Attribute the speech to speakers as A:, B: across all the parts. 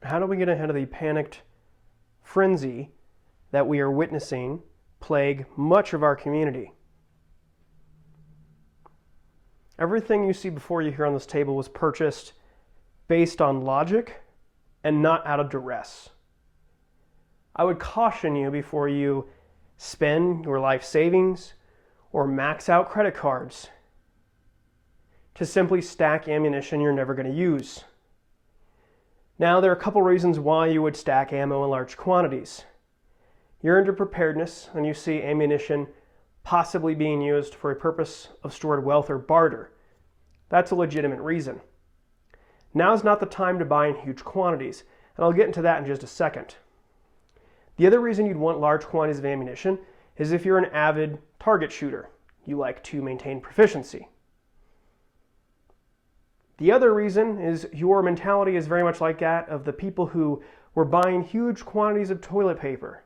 A: How do we get ahead of the panicked frenzy that we are witnessing plague much of our community? Everything you see before you here on this table was purchased based on logic and not out of duress. I would caution you before you spend your life savings or max out credit cards to simply stack ammunition you're never going to use. Now, there are a couple reasons why you would stack ammo in large quantities. You're into preparedness and you see ammunition possibly being used for a purpose of stored wealth or barter. That's a legitimate reason. Now's not the time to buy in huge quantities, and I'll get into that in just a second. The other reason you'd want large quantities of ammunition is if you're an avid target shooter. You like to maintain proficiency. The other reason is your mentality is very much like that of the people who were buying huge quantities of toilet paper.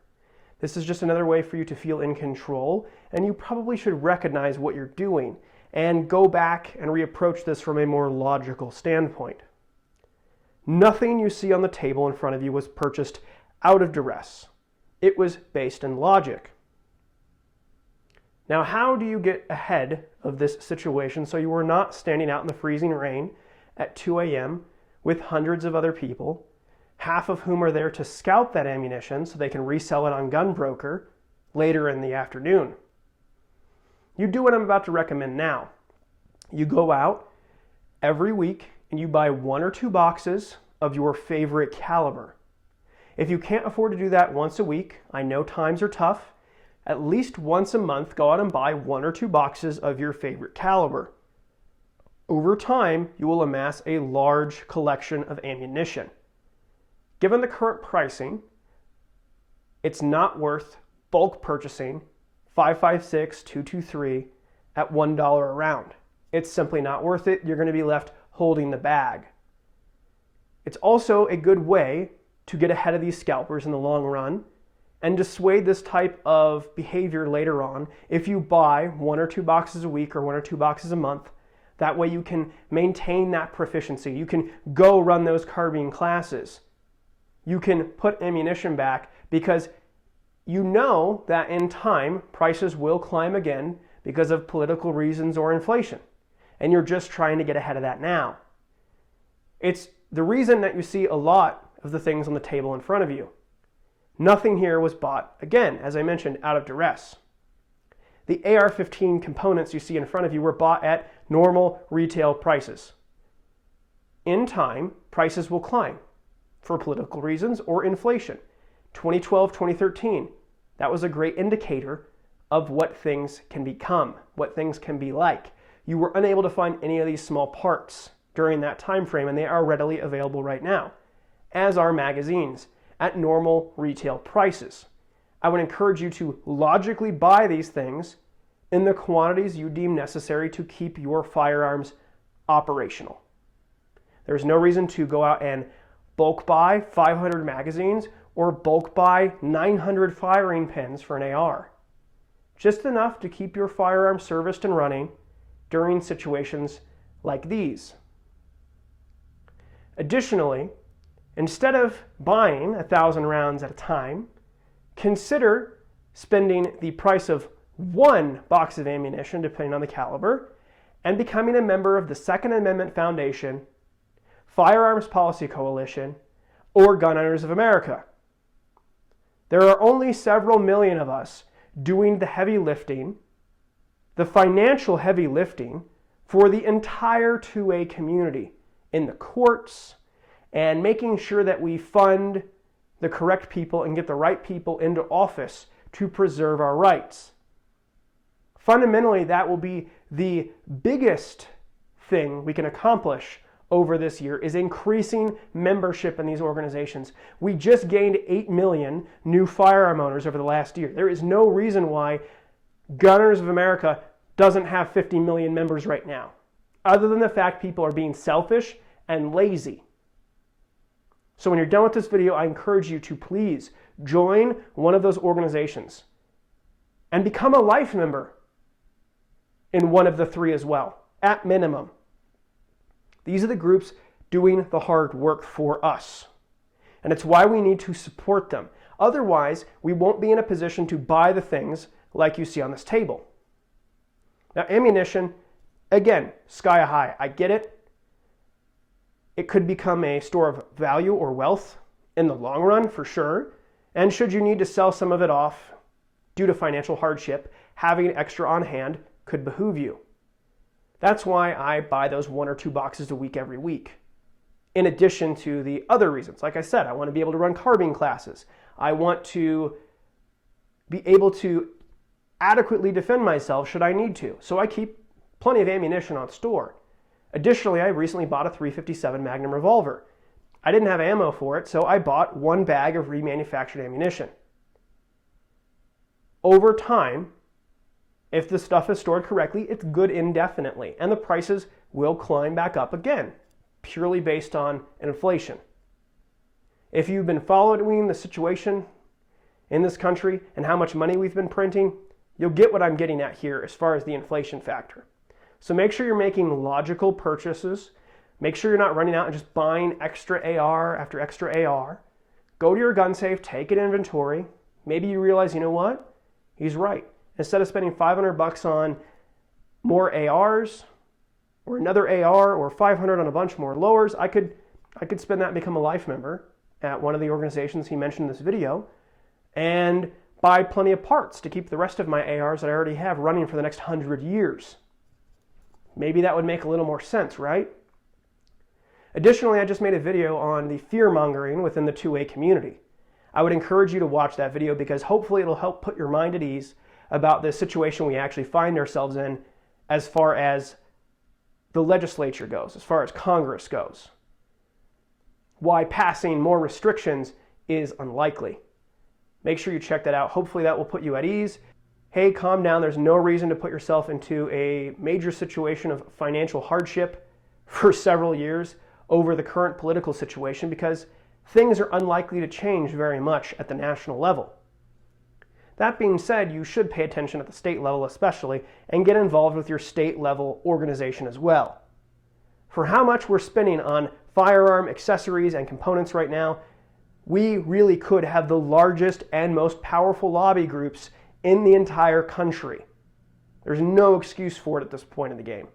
A: This is just another way for you to feel in control, and you probably should recognize what you're doing and go back and reapproach this from a more logical standpoint. Nothing you see on the table in front of you was purchased out of duress. It was based in logic. Now, how do you get ahead of this situation so you are not standing out in the freezing rain at 2 a.m. with hundreds of other people, half of whom are there to scout that ammunition so they can resell it on GunBroker later in the afternoon? You do what I'm about to recommend now. You go out every week and you buy 1 or 2 boxes of your favorite caliber. If you can't afford to do that once a week, I know times are tough, at least once a month, go out and buy 1 or 2 boxes of your favorite caliber. Over time, you will amass a large collection of ammunition. Given the current pricing, it's not worth bulk purchasing 5.56, 223 at $1 a round. It's simply not worth it. You're going to be left holding the bag. It's also a good way to get ahead of these scalpers in the long run and dissuade this type of behavior later on if you buy 1 or 2 boxes a week or 1 or 2 boxes a month. That way you can maintain that proficiency. You can go run those carbine classes. You can put ammunition back because you know that in time prices will climb again because of political reasons or inflation. And you're just trying to get ahead of that now. It's the reason that you see a lot of the things on the table in front of you. Nothing here was bought, again, as I mentioned, out of duress. The AR-15 components you see in front of you were bought at normal retail prices. In time, prices will climb for political reasons or inflation. 2012, 2013, that was a great indicator of what things can become, what things can be like. You were unable to find any of these small parts during that time frame, and they are readily available right now, as are magazines at normal retail prices. I would encourage you to logically buy these things in the quantities you deem necessary to keep your firearms operational. There's no reason to go out and bulk buy 500 magazines or bulk buy 900 firing pins for an AR. Just enough to keep your firearm serviced and running during situations like these. Additionally, instead of buying 1,000 rounds at a time, consider spending the price of 1 box of ammunition, depending on the caliber, and becoming a member of the Second Amendment Foundation, Firearms Policy Coalition, or Gun Owners of America. There are only several million of us doing the heavy lifting, the financial heavy lifting, for the entire 2A community in the courts and making sure that we fund the correct people and get the right people into office to preserve our rights. Fundamentally, that will be the biggest thing we can accomplish over this year, is increasing membership in these organizations. We just gained 8 million new firearm owners over the last year. There is no reason why Gunners of America doesn't have 50 million members right now, other than the fact people are being selfish and lazy. So when you're done with this video, I encourage you to please join one of those organizations and become a life member in one of the 3 as well, at minimum. These are the groups doing the hard work for us. And it's why we need to support them. Otherwise, we won't be in a position to buy the things like you see on this table. Now, ammunition, again, sky high. I get it. It could become a store of value or wealth in the long run, for sure. And should you need to sell some of it off due to financial hardship, having extra on hand could behoove you. That's why I buy those 1 or 2 boxes a week every week. In addition to the other reasons. Like I said, I want to be able to run carbine classes. I want to be able to adequately defend myself should I need to. So I keep plenty of ammunition on store. Additionally, I recently bought a .357 Magnum revolver. I didn't have ammo for it, so I bought 1 bag of remanufactured ammunition. Over time, if the stuff is stored correctly, it's good indefinitely, and the prices will climb back up again, purely based on inflation. If you've been following the situation in this country and how much money we've been printing, you'll get what I'm getting at here as far as the inflation factor. So make sure you're making logical purchases. Make sure you're not running out and just buying extra AR after extra AR. Go to your gun safe, take an inventory. Maybe you realize, you know what? He's right. Instead of spending $500 on more ARs or another AR or $500 on a bunch more lowers, I could spend that and become a life member at one of the organizations he mentioned in this video and buy plenty of parts to keep the rest of my ARs that I already have running for the next 100 years. Maybe that would make a little more sense, right? Additionally, I just made a video on the fear-mongering within the 2A community. I would encourage you to watch that video because hopefully it'll help put your mind at ease about the situation we actually find ourselves in as far as the legislature goes, as far as Congress goes. Why passing more restrictions is unlikely. Make sure you check that out. Hopefully that will put you at ease. Hey, calm down. There's no reason to put yourself into a major situation of financial hardship for several years over the current political situation because things are unlikely to change very much at the national level. That being said, you should pay attention at the state level especially and get involved with your state level organization as well. For how much we're spending on firearm accessories and components right now, we really could have the largest and most powerful lobby groups in the entire country. There's no excuse for it at this point in the game.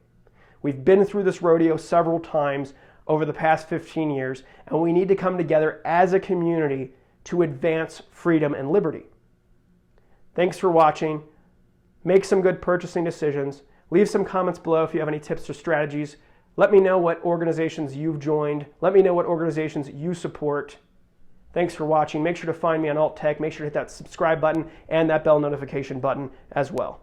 A: We've been through this rodeo several times over the past 15 years, and we need to come together as a community to advance freedom and liberty. Thanks for watching. Make some good purchasing decisions. Leave some comments below if you have any tips or strategies. Let me know what organizations you've joined. Let me know what organizations you support. Thanks for watching. Make sure to find me on Alt Tech. Make sure to hit that subscribe button and that bell notification button as well.